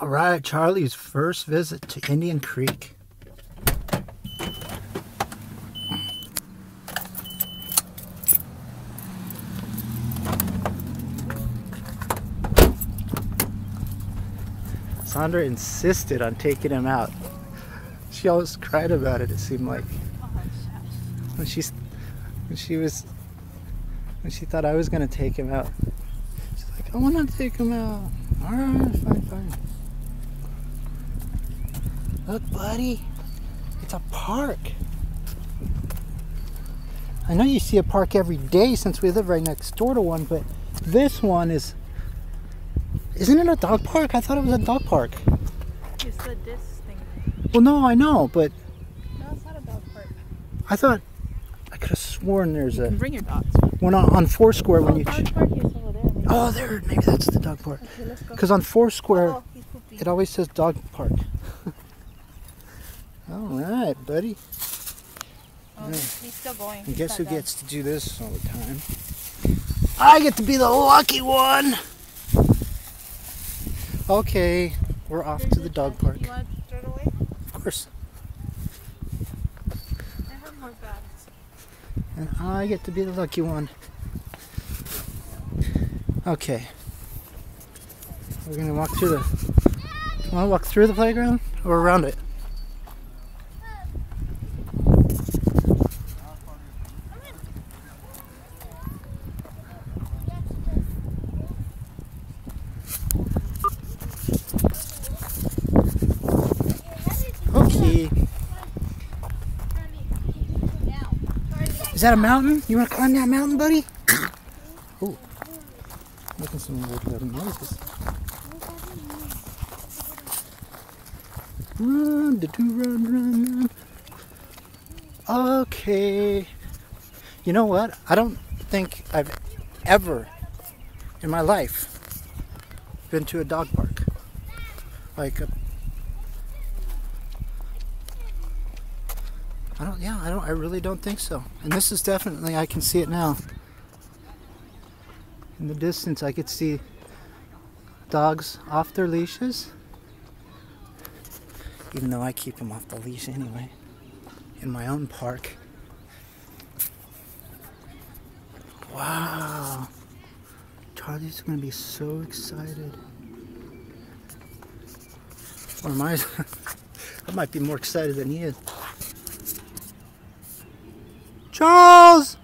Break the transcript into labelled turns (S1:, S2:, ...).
S1: All right, Charlie's first visit to Indian Creek. Zandra insisted on taking him out. She always cried about it, it seemed like. When she thought I was gonna take him out. She's like, I wanna take him out. Alright, fine. Look, buddy. It's a park. I know you see a park every day since we live right next door to one, but this one is... Isn't it a dog park? I thought it was a dog park.
S2: You said this thing.
S1: Well, no, I know, but...
S2: No, it's not a dog park.
S1: I thought... I could have sworn there's
S2: You can bring your dogs.
S1: When on Foursquare, when you...
S2: Dog park is over there. Maybe.
S1: Oh, there. Maybe that's the dog park.
S2: Okay, let's go.
S1: Because on Foursquare,
S2: Oh, he's pooping.
S1: it always says dog park. All right, buddy.
S2: Oh, he's still going.
S1: And guess who gets to do this all the time? I get to be the lucky one. Okay, we're off to the dog park.
S2: You want to throw it away?
S1: Of course.
S2: I have more bags.
S1: And I get to be the lucky one. Okay. We're gonna walk through the... You wanna walk through the playground or around it? Okay. Is that a mountain? You want to climb that mountain, buddy? Oh, making some weird noises. Run. Okay. You know what? I don't think I've ever in my life been to a dog park. I really don't think so. And this is definitely, I can see it now. In the distance, I could see dogs off their leashes. Even though I keep them off the leash anyway. In my own park. Wow. Charlie's gonna be so excited. Or am I? I might be more excited than he is. Charles!